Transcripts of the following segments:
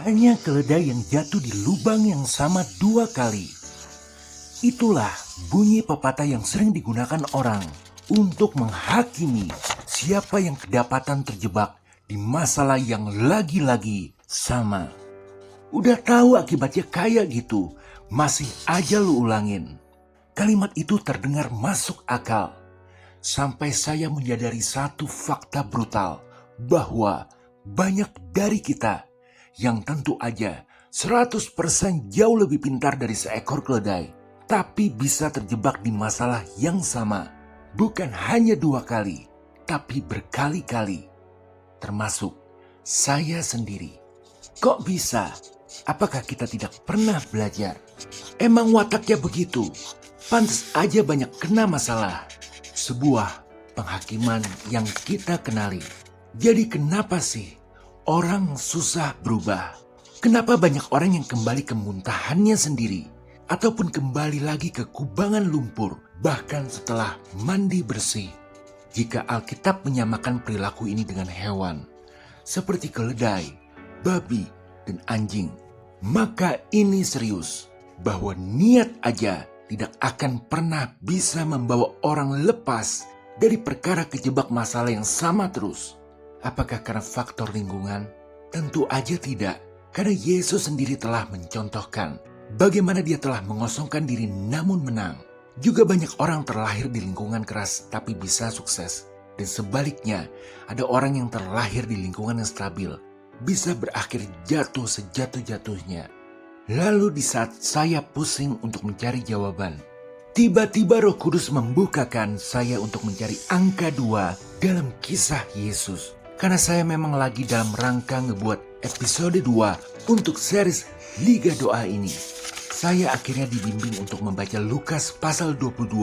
hanya keledai yang jatuh di lubang yang sama 2 kali. Itulah bunyi pepatah yang sering digunakan orang untuk menghakimi siapa yang kedapatan terjebak di masalah yang lagi-lagi sama. Udah tahu akibatnya kayak gitu, masih aja lu ulangin. Kalimat itu terdengar masuk akal. Sampai saya menyadari satu fakta brutal bahwa banyak dari kita yang tentu aja 100% jauh lebih pintar dari seekor keledai, tapi bisa terjebak di masalah yang sama. Bukan hanya 2 kali, tapi berkali-kali. Termasuk saya sendiri. Kok bisa? Apakah kita tidak pernah belajar? Emang wataknya begitu? Pantas aja banyak kena masalah. Sebuah penghakiman yang kita kenali. Jadi kenapa sih orang susah berubah? Kenapa banyak orang yang kembali ke muntahannya sendiri? Ataupun kembali lagi ke kubangan lumpur, bahkan setelah mandi bersih? Jika Alkitab menyamakan perilaku ini dengan hewan, seperti keledai, babi, dan anjing, maka ini serius, bahwa niat aja tidak akan pernah bisa membawa orang lepas dari perkara kejebak masalah yang sama terus. Apakah karena faktor lingkungan? Tentu aja tidak, karena Yesus sendiri telah mencontohkan bagaimana dia telah mengosongkan diri namun menang. Juga banyak orang terlahir di lingkungan keras tapi bisa sukses. Dan sebaliknya, ada orang yang terlahir di lingkungan yang stabil, bisa berakhir jatuh sejatuh-jatuhnya. Lalu di saat saya pusing untuk mencari jawaban, tiba-tiba Roh Kudus membukakan saya untuk mencari angka 2 dalam kisah Yesus. Karena saya memang lagi dalam rangka ngebuat episode 2 untuk series Liga Doa ini. Saya akhirnya dibimbing untuk membaca Lukas pasal 22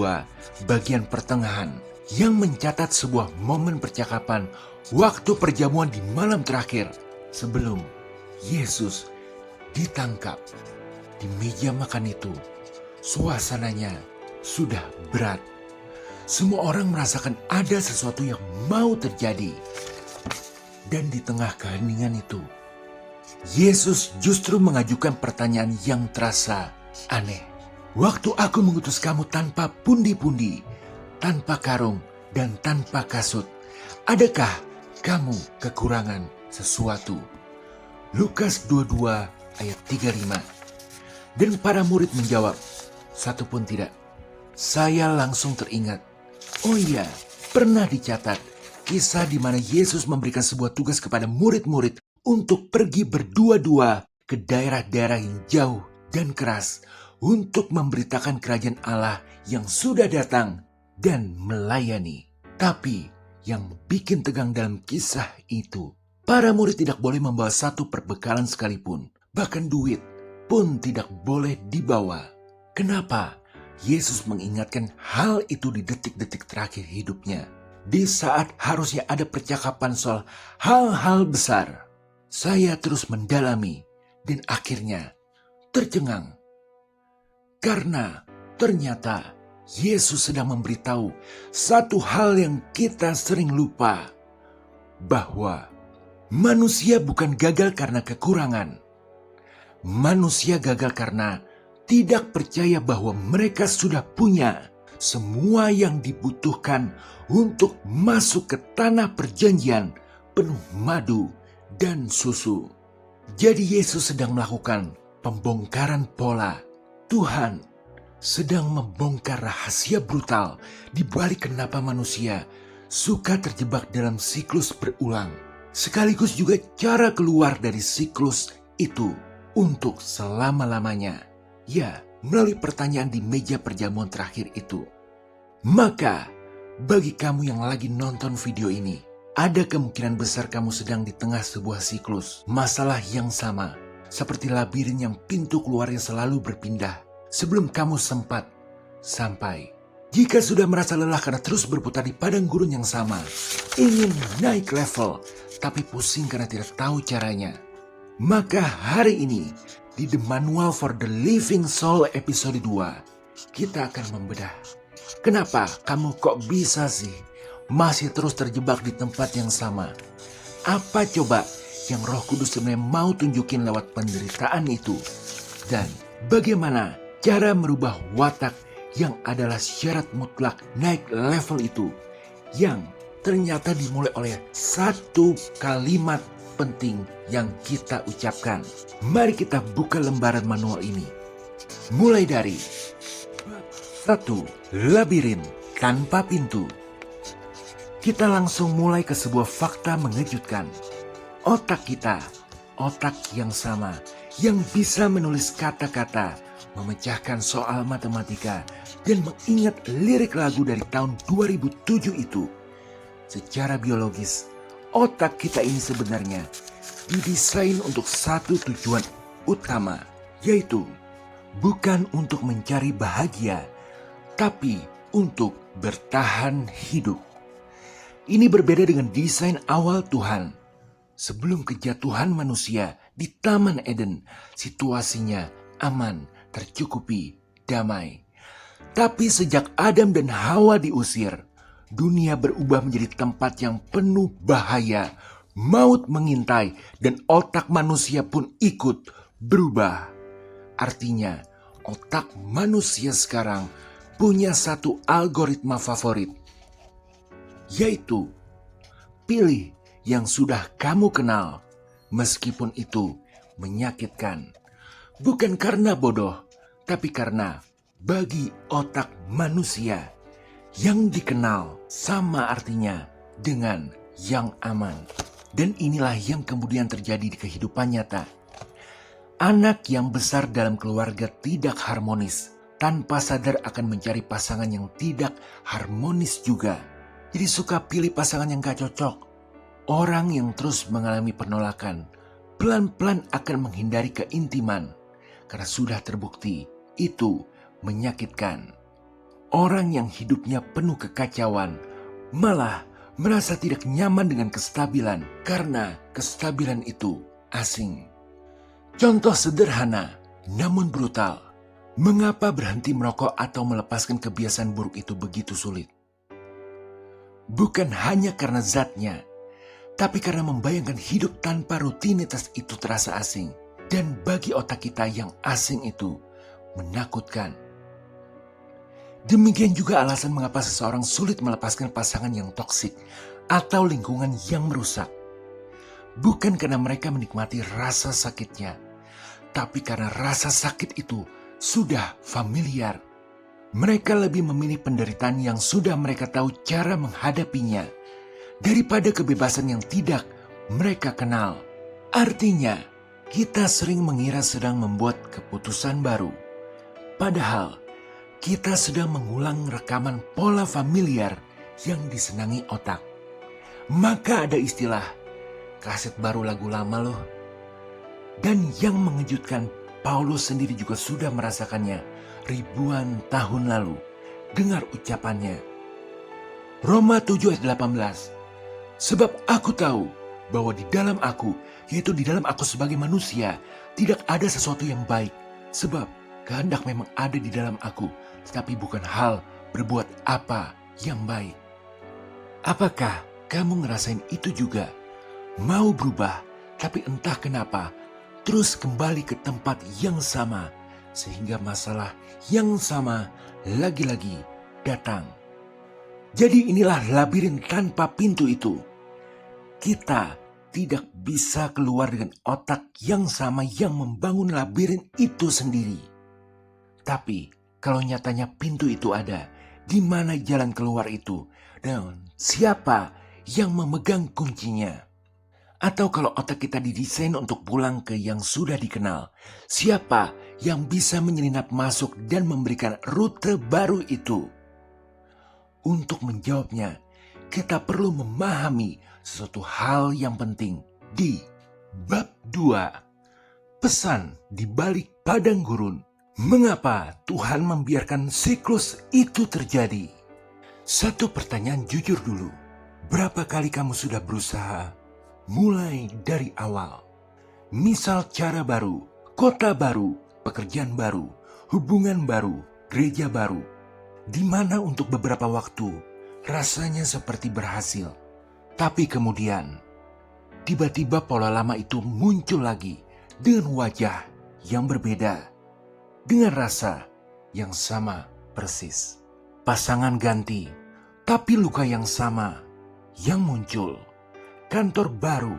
bagian pertengahan yang mencatat sebuah momen percakapan waktu perjamuan di malam terakhir sebelum Yesus ditangkap. Di meja makan itu, suasananya sudah berat. Semua orang merasakan ada sesuatu yang mau terjadi. Dan di tengah keheningan itu, Yesus justru mengajukan pertanyaan yang terasa aneh. Waktu aku mengutus kamu tanpa pundi-pundi, tanpa karung, dan tanpa kasut, adakah kamu kekurangan sesuatu? Lukas 22 ayat 35. Dan para murid menjawab, satu pun tidak. Saya langsung teringat, oh iya, pernah dicatat kisah di mana Yesus memberikan sebuah tugas kepada murid-murid untuk pergi berdua-dua ke daerah-daerah yang jauh dan keras untuk memberitakan kerajaan Allah yang sudah datang dan melayani. Tapi yang bikin tegang dalam kisah itu, para murid tidak boleh membawa satu perbekalan sekalipun, bahkan duit pun tidak boleh dibawa. Kenapa Yesus mengingatkan hal itu di detik-detik terakhir hidupnya? Di saat harusnya ada percakapan soal hal-hal besar. Saya terus mendalami dan akhirnya tercengang. Karena ternyata Yesus sedang memberitahu satu hal yang kita sering lupa. Bahwa manusia bukan gagal karena kekurangan. Manusia gagal karena tidak percaya bahwa mereka sudah punya semua yang dibutuhkan untuk masuk ke tanah perjanjian penuh madu dan susu. Jadi Yesus sedang melakukan pembongkaran pola. Tuhan sedang membongkar rahasia brutal di balik kenapa manusia suka terjebak dalam siklus berulang. Sekaligus juga cara keluar dari siklus itu untuk selama-lamanya. Ya, melalui pertanyaan di meja perjamuan terakhir itu. Maka, bagi kamu yang lagi nonton video ini, ada kemungkinan besar kamu sedang di tengah sebuah siklus masalah yang sama, seperti labirin yang pintu keluarnya selalu berpindah sebelum kamu sempat sampai. Jika sudah merasa lelah karena terus berputar di padang gurun yang sama, ingin naik level tapi pusing karena tidak tahu caranya, maka hari ini di The Manual for the Living Soul episode 2, kita akan membedah. Kenapa kamu kok bisa sih masih terus terjebak di tempat yang sama? Apa coba yang Roh Kudus sebenarnya mau tunjukin lewat penderitaan itu. Dan bagaimana cara merubah watak yang adalah syarat mutlak naik level itu, yang ternyata dimulai oleh satu kalimat penting yang kita ucapkan. Mari kita buka lembaran manual ini. Mulai dari 1. Labirin tanpa pintu. Kita langsung mulai ke sebuah fakta mengejutkan. Otak kita, otak yang sama, yang bisa menulis kata-kata, memecahkan soal matematika, dan mengingat lirik lagu dari tahun 2007 itu. Secara biologis, otak kita ini sebenarnya didesain untuk satu tujuan utama, yaitu bukan untuk mencari bahagia, tapi untuk bertahan hidup. Ini berbeda dengan desain awal Tuhan. Sebelum kejatuhan manusia di Taman Eden, situasinya aman, tercukupi, damai. Tapi sejak Adam dan Hawa diusir, dunia berubah menjadi tempat yang penuh bahaya. Maut mengintai dan otak manusia pun ikut berubah. Artinya, otak manusia sekarang punya satu algoritma favorit, yaitu pilih yang sudah kamu kenal, meskipun itu menyakitkan. Bukan karena bodoh, tapi karena bagi otak manusia, yang dikenal sama artinya dengan yang aman. Dan inilah yang kemudian terjadi di kehidupan nyata. Anak yang besar dalam keluarga tidak harmonis, tanpa sadar akan mencari pasangan yang tidak harmonis juga. Jadi suka pilih pasangan yang gak cocok. Orang yang terus mengalami penolakan, pelan-pelan akan menghindari keintiman. Karena sudah terbukti, itu menyakitkan. Orang yang hidupnya penuh kekacauan, malah merasa tidak nyaman dengan kestabilan. Karena kestabilan itu asing. Contoh sederhana, namun brutal. Mengapa berhenti merokok atau melepaskan kebiasaan buruk itu begitu sulit? Bukan hanya karena zatnya, tapi karena membayangkan hidup tanpa rutinitas itu terasa asing. Dan bagi otak kita yang asing itu menakutkan. Demikian juga alasan mengapa seseorang sulit melepaskan pasangan yang toksik atau lingkungan yang merusak. Bukan karena mereka menikmati rasa sakitnya, tapi karena rasa sakit itu sudah familiar. Mereka lebih memilih penderitaan yang sudah mereka tahu cara menghadapinya daripada kebebasan yang tidak mereka kenal. Artinya, kita sering mengira sedang membuat keputusan baru. Padahal, kita sedang mengulang rekaman pola familiar yang disenangi otak. Maka ada istilah, kaset baru lagu lama loh. Dan yang mengejutkan, Paulus sendiri juga sudah merasakannya ribuan tahun lalu. Dengar ucapannya. Roma 7 ayat 18. Sebab aku tahu bahwa di dalam aku, yaitu di dalam aku sebagai manusia, tidak ada sesuatu yang baik. Sebab kehendak memang ada di dalam aku, tetapi bukan hal berbuat apa yang baik. Apakah kamu ngerasain itu juga? Mau berubah, tapi entah kenapa, terus kembali ke tempat yang sama, sehingga masalah yang sama lagi-lagi datang. Jadi inilah labirin tanpa pintu itu. Kita tidak bisa keluar dengan otak yang sama yang membangun labirin itu sendiri. Tapi kalau nyatanya pintu itu ada, di mana jalan keluar itu? Dan siapa yang memegang kuncinya? Atau kalau otak kita didesain untuk pulang ke yang sudah dikenal, siapa yang bisa menyelinap masuk dan memberikan rute baru itu? Untuk menjawabnya, kita perlu memahami sesuatu hal yang penting di bab 2. Pesan di balik padang gurun. Mengapa Tuhan membiarkan siklus itu terjadi? Satu pertanyaan jujur dulu. Berapa kali kamu sudah berusaha mulai dari awal? Misal cara baru, kota baru, pekerjaan baru, hubungan baru, gereja baru. Di mana untuk beberapa waktu rasanya seperti berhasil. Tapi kemudian tiba-tiba pola lama itu muncul lagi dengan wajah yang berbeda, dengan rasa yang sama persis. Pasangan ganti, tapi luka yang sama yang muncul. Kantor baru,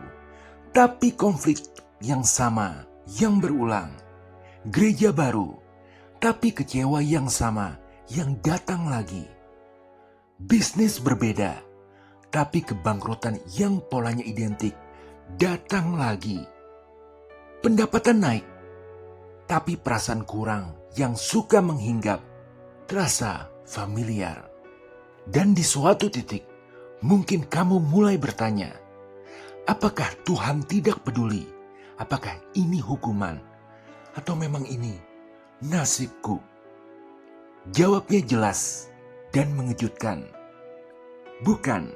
tapi konflik yang sama yang berulang. Gereja baru, tapi kecewa yang sama yang datang lagi. Bisnis berbeda, tapi kebangkrutan yang polanya identik datang lagi. Pendapatan naik, tapi perasaan kurang yang suka menghinggap terasa familiar. Dan di suatu titik, mungkin kamu mulai bertanya, apakah Tuhan tidak peduli? Apakah ini hukuman? Atau memang ini nasibku? Jawabnya jelas dan mengejutkan. Bukan,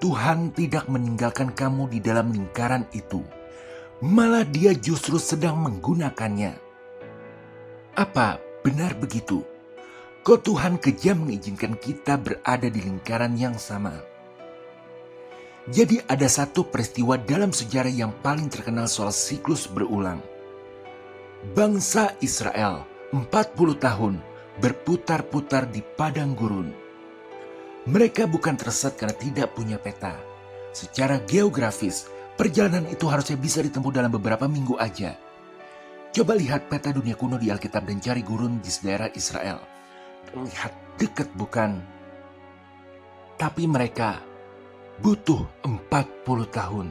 Tuhan tidak meninggalkan kamu di dalam lingkaran itu. Malah Dia justru sedang menggunakannya. Apa benar begitu? Kok Tuhan kejam mengizinkan kita berada di lingkaran yang sama? Jadi ada satu peristiwa dalam sejarah yang paling terkenal soal siklus berulang. Bangsa Israel 40 tahun berputar-putar di padang gurun. Mereka bukan tersesat karena tidak punya peta. Secara geografis, perjalanan itu harusnya bisa ditempuh dalam beberapa minggu aja. Coba lihat peta dunia kuno di Alkitab dan cari gurun di daerah Israel. Terlihat dekat bukan? Tapi mereka butuh 40 tahun.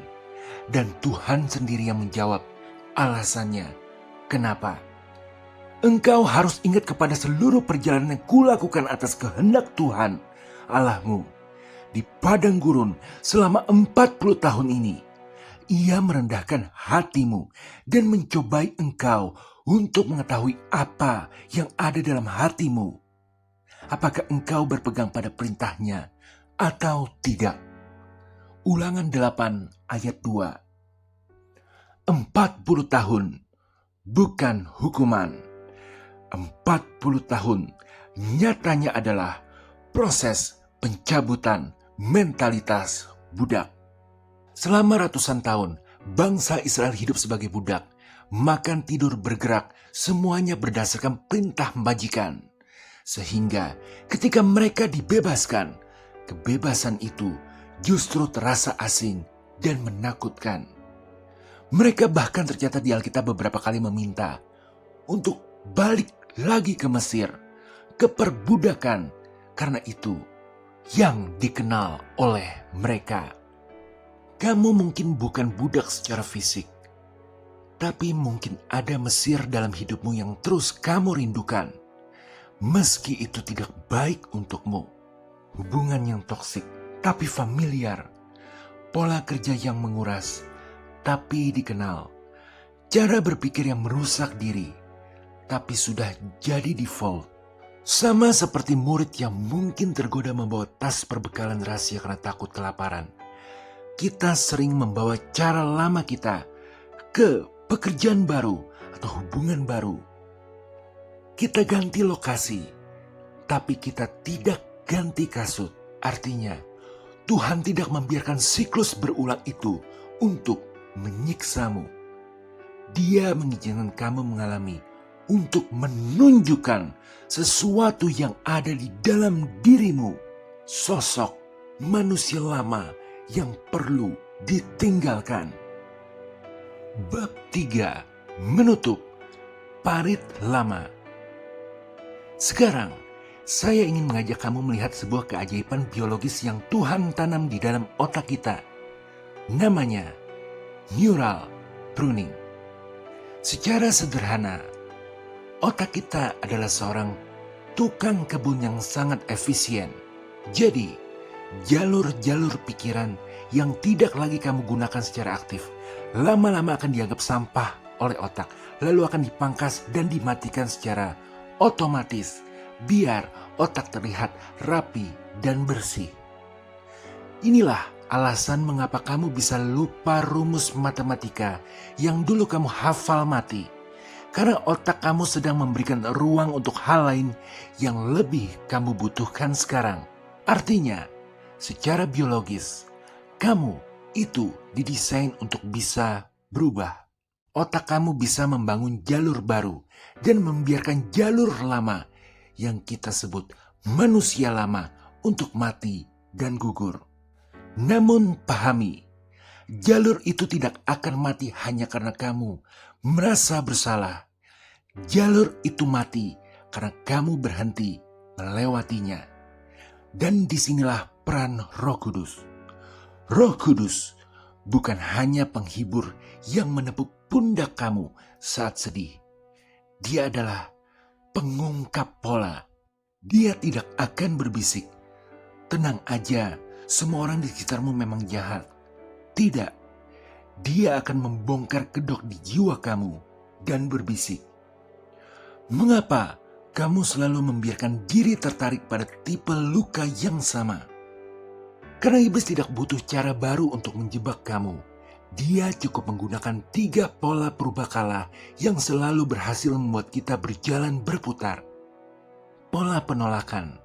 Dan Tuhan sendiri yang menjawab alasannya. Kenapa? Engkau harus ingat kepada seluruh perjalanan yang kulakukan atas kehendak Tuhan, Allahmu. Di padang gurun selama 40 tahun ini, Ia merendahkan hatimu dan mencobai engkau untuk mengetahui apa yang ada dalam hatimu. Apakah engkau berpegang pada perintahnya atau tidak? Ulangan 8 ayat 2. 40 tahun bukan hukuman. 40 tahun nyatanya adalah proses pencabutan mentalitas budak. Selama ratusan tahun, bangsa Israel hidup sebagai budak. Makan, tidur, bergerak, semuanya berdasarkan perintah majikan. Sehingga ketika mereka dibebaskan, kebebasan itu justru terasa asing dan menakutkan. Mereka bahkan tercatat di Alkitab beberapa kali meminta untuk balik lagi ke Mesir, ke perbudakan, karena itu yang dikenal oleh mereka. Kamu mungkin bukan budak secara fisik, tapi mungkin ada Mesir dalam hidupmu yang terus kamu rindukan. Meski itu tidak baik untukmu, hubungan yang toksik tapi familiar, pola kerja yang menguras tapi dikenal, cara berpikir yang merusak diri tapi sudah jadi default. Sama seperti murid yang mungkin tergoda membawa tas perbekalan rahasia karena takut kelaparan. Kita sering membawa cara lama kita ke pekerjaan baru atau hubungan baru. Kita ganti lokasi, tapi kita tidak ganti kasut. Artinya, Tuhan tidak membiarkan siklus berulang itu untuk menyiksamu. Dia mengizinkan kamu mengalami untuk menunjukkan sesuatu yang ada di dalam dirimu. Sosok manusia lama yang perlu ditinggalkan. Bab 3. Menutup parit lama. Sekarang, saya ingin mengajak kamu melihat sebuah keajaiban biologis yang Tuhan tanam di dalam otak kita. Namanya neural pruning. Secara sederhana, otak kita adalah seorang tukang kebun yang sangat efisien. Jadi, jalur-jalur pikiran yang tidak lagi kamu gunakan secara aktif, lama-lama akan dianggap sampah oleh otak, lalu akan dipangkas dan dimatikan secara otomatis, biar otak terlihat rapi dan bersih. Inilah alasan mengapa kamu bisa lupa rumus matematika yang dulu kamu hafal mati. Karena otak kamu sedang memberikan ruang untuk hal lain yang lebih kamu butuhkan sekarang. Artinya, secara biologis, kamu itu didesain untuk bisa berubah. Otak kamu bisa membangun jalur baru dan membiarkan jalur lama yang kita sebut manusia lama untuk mati dan gugur. Namun pahami, jalur itu tidak akan mati hanya karena kamu merasa bersalah. Jalur itu mati karena kamu berhenti melewatinya. Dan disinilah peran Roh Kudus. Roh Kudus bukan hanya penghibur yang menepuk pundak kamu saat sedih. Dia adalah pengungkap pola. Dia tidak akan berbisik, "Tenang aja, semua orang di sekitarmu memang jahat." Tidak, dia akan membongkar kedok di jiwa kamu dan berbisik, "Mengapa kamu selalu membiarkan diri tertarik pada tipe luka yang sama?" Karena iblis tidak butuh cara baru untuk menjebak kamu. Dia cukup menggunakan 3 pola purbakala yang selalu berhasil membuat kita berjalan berputar. Pola penolakan.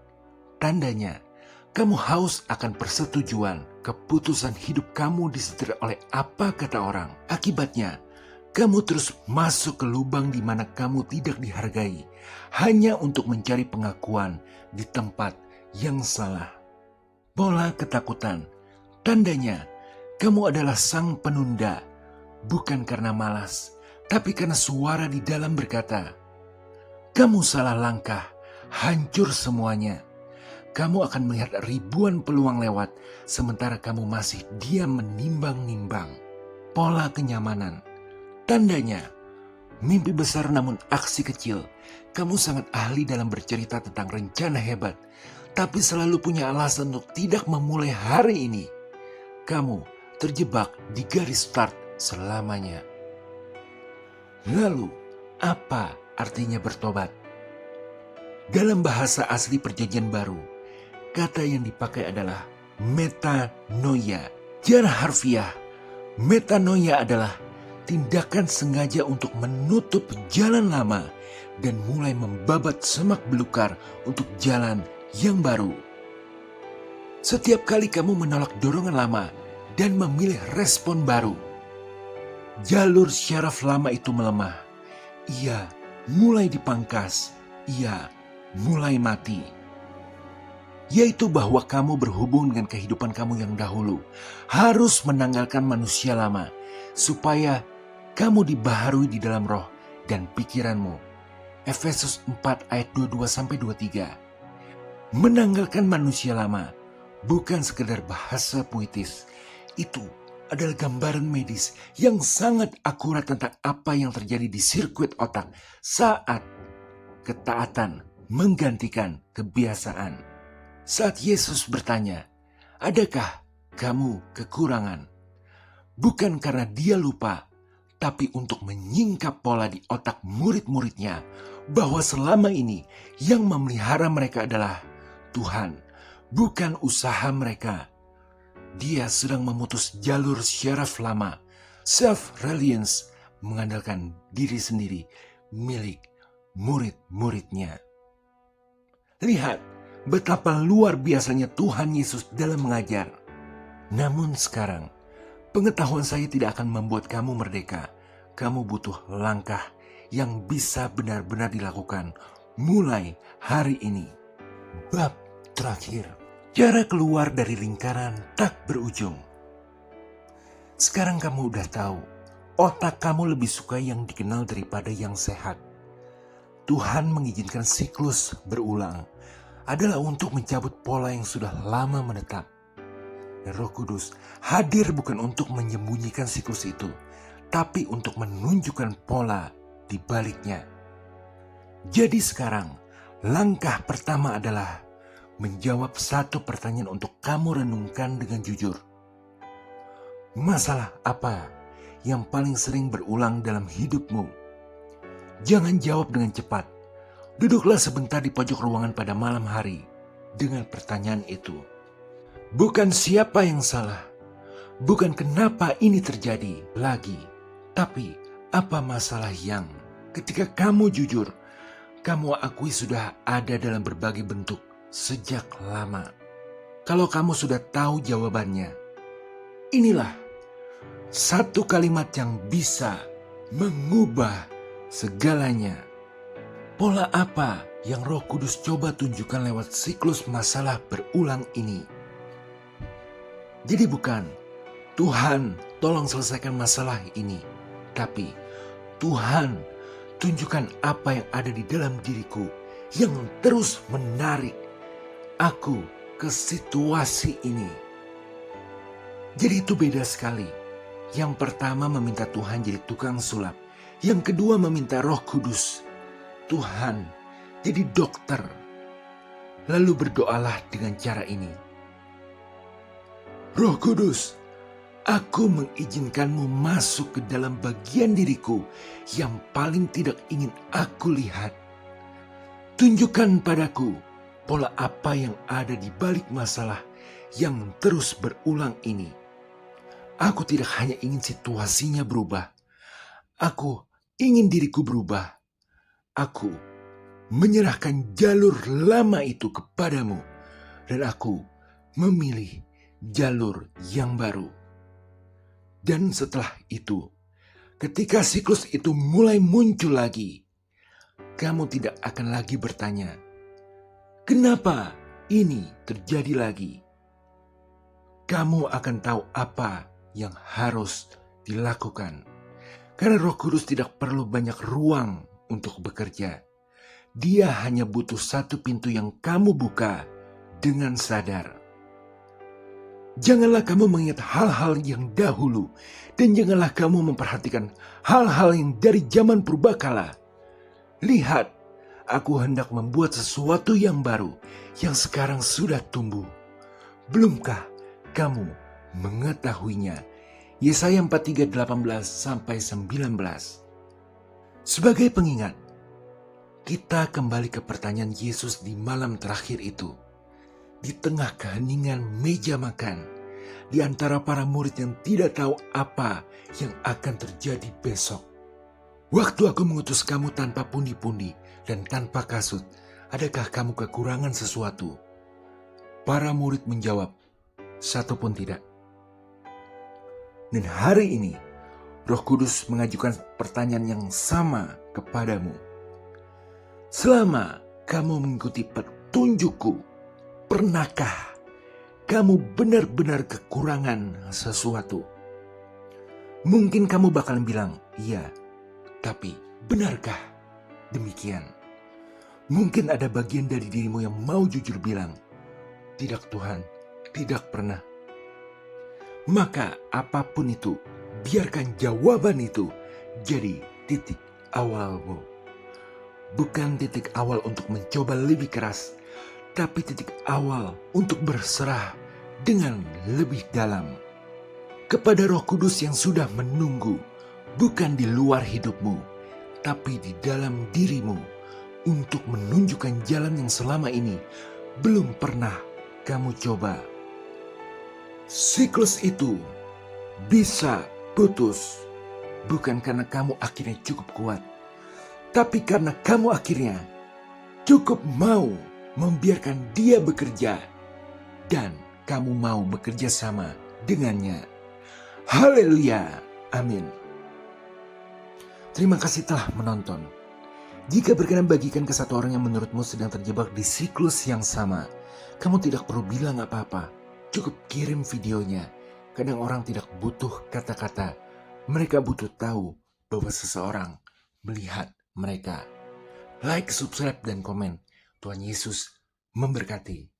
Tandanya, kamu haus akan persetujuan. Keputusan hidup kamu disetir oleh apa kata orang. Akibatnya, kamu terus masuk ke lubang di mana kamu tidak dihargai, hanya untuk mencari pengakuan di tempat yang salah. Pola ketakutan. Tandanya, kamu adalah sang penunda, bukan karena malas, tapi karena suara di dalam berkata, "Kamu salah langkah, hancur semuanya." Kamu akan melihat ribuan peluang lewat, sementara kamu masih diam menimbang-nimbang. Pola kenyamanan. Tandanya, mimpi besar namun aksi kecil. Kamu sangat ahli dalam bercerita tentang rencana hebat, tapi selalu punya alasan untuk tidak memulai hari ini. Kamu terjebak di garis start selamanya. Lalu, apa artinya bertobat? Dalam bahasa asli Perjanjian Baru, kata yang dipakai adalah metanoia. Secara harfiah, metanoia adalah tindakan sengaja untuk menutup jalan lama dan mulai membabat semak belukar untuk jalan yang baru. Setiap kali kamu menolak dorongan lama dan memilih respon baru, jalur syaraf lama itu melemah. Ia mulai dipangkas, ia mulai mati. Yaitu bahwa kamu berhubung dengan kehidupan kamu yang dahulu, harus menanggalkan manusia lama, supaya kamu dibaharui di dalam roh dan pikiranmu. Efesus 4 ayat 22-23. Menanggalkan manusia lama bukan sekedar bahasa puitis. Itu adalah gambaran medis yang sangat akurat tentang apa yang terjadi di sirkuit otak saat ketaatan menggantikan kebiasaan. Saat Yesus bertanya, "Adakah kamu kekurangan?" Bukan karena dia lupa, tapi untuk menyingkap pola di otak murid-muridnya bahwa selama ini yang memelihara mereka adalah Tuhan, bukan usaha mereka. Dia sedang memutus jalur syaraf lama, self-reliance, mengandalkan diri sendiri milik murid-muridnya. Lihat betapa luar biasanya Tuhan Yesus dalam mengajar. Namun sekarang, pengetahuan saya tidak akan membuat kamu merdeka. Kamu butuh langkah yang bisa benar-benar dilakukan mulai hari ini. Bab terakhir, cara keluar dari lingkaran tak berujung. Sekarang kamu udah tahu, otak kamu lebih suka yang dikenal daripada yang sehat. Tuhan mengizinkan siklus berulang adalah untuk mencabut pola yang sudah lama menetap. Dan Roh Kudus hadir bukan untuk menyembunyikan siklus itu, tapi untuk menunjukkan pola di baliknya. Jadi sekarang, langkah pertama adalah menjawab satu pertanyaan untuk kamu renungkan dengan jujur. Masalah apa yang paling sering berulang dalam hidupmu? Jangan jawab dengan cepat. Duduklah sebentar di pojok ruangan pada malam hari dengan pertanyaan itu. Bukan siapa yang salah, bukan kenapa ini terjadi lagi, tapi apa masalah yang ketika kamu jujur, kamu akui sudah ada dalam berbagai bentuk sejak lama. Kalau kamu sudah tahu jawabannya, Inilah satu kalimat yang bisa mengubah segalanya. Pola apa yang Roh Kudus coba tunjukkan lewat siklus masalah berulang ini? Jadi bukan, Tuhan tolong selesaikan masalah ini, tapi Tuhan tunjukkan apa yang ada di dalam diriku yang terus menarik aku ke situasi ini. Jadi itu beda sekali. Yang pertama meminta Tuhan jadi tukang sulap. Yang kedua meminta Roh Kudus, Tuhan jadi dokter. Lalu berdoalah dengan cara ini. Roh Kudus, aku mengizinkanmu masuk ke dalam bagian diriku yang paling tidak ingin aku lihat. Tunjukkan padaku pola apa yang ada di balik masalah yang terus berulang ini. Aku tidak hanya ingin situasinya berubah. Aku ingin diriku berubah. Aku menyerahkan jalur lama itu kepadamu. Dan aku memilih jalur yang baru. Dan setelah itu, ketika siklus itu mulai muncul lagi, kamu tidak akan lagi bertanya, kenapa ini terjadi lagi? Kamu akan tahu apa yang harus dilakukan. Karena Roh Kudus tidak perlu banyak ruang untuk bekerja. Dia hanya butuh satu pintu yang kamu buka dengan sadar. Janganlah kamu mengingat hal-hal yang dahulu, dan janganlah kamu memperhatikan hal-hal yang dari zaman purbakala. Lihat, aku hendak membuat sesuatu yang baru, yang sekarang sudah tumbuh. Belumkah kamu mengetahuinya? Yesaya 43:18-19. Sebagai pengingat, kita kembali ke pertanyaan Yesus di malam terakhir itu. Di tengah keheningan meja makan, di antara para murid yang tidak tahu apa yang akan terjadi besok. Waktu aku mengutus kamu tanpa pundi-pundi dan tanpa kasut, adakah kamu kekurangan sesuatu? Para murid menjawab, satu pun tidak. Dan hari ini, Roh Kudus mengajukan pertanyaan yang sama kepadamu. Selama kamu mengikuti petunjukku, pernahkah kamu benar-benar kekurangan sesuatu? Mungkin kamu bakal bilang, iya, tapi benarkah demikian? Mungkin ada bagian dari dirimu yang mau jujur bilang, tidak Tuhan, tidak pernah. Maka apapun itu, biarkan jawaban itu jadi titik awalmu. Bukan titik awal untuk mencoba lebih keras, tapi titik awal untuk berserah dengan lebih dalam kepada Roh Kudus yang sudah menunggu, bukan di luar hidupmu, tapi di dalam dirimu, untuk menunjukkan jalan yang selama ini belum pernah kamu coba. Siklus itu bisa putus, bukan karena kamu akhirnya cukup kuat, tapi karena kamu akhirnya cukup mau membiarkan dia bekerja, dan kamu mau bekerja sama dengannya. Haleluya, amin. Terima kasih telah menonton. Jika berkenan, bagikan ke satu orang yang menurutmu sedang terjebak di siklus yang sama. Kamu tidak perlu bilang apa-apa, cukup kirim videonya. Kadang orang tidak butuh kata-kata, mereka butuh tahu bahwa seseorang melihat mereka. Like, subscribe, dan komen. Tuhan Yesus memberkati.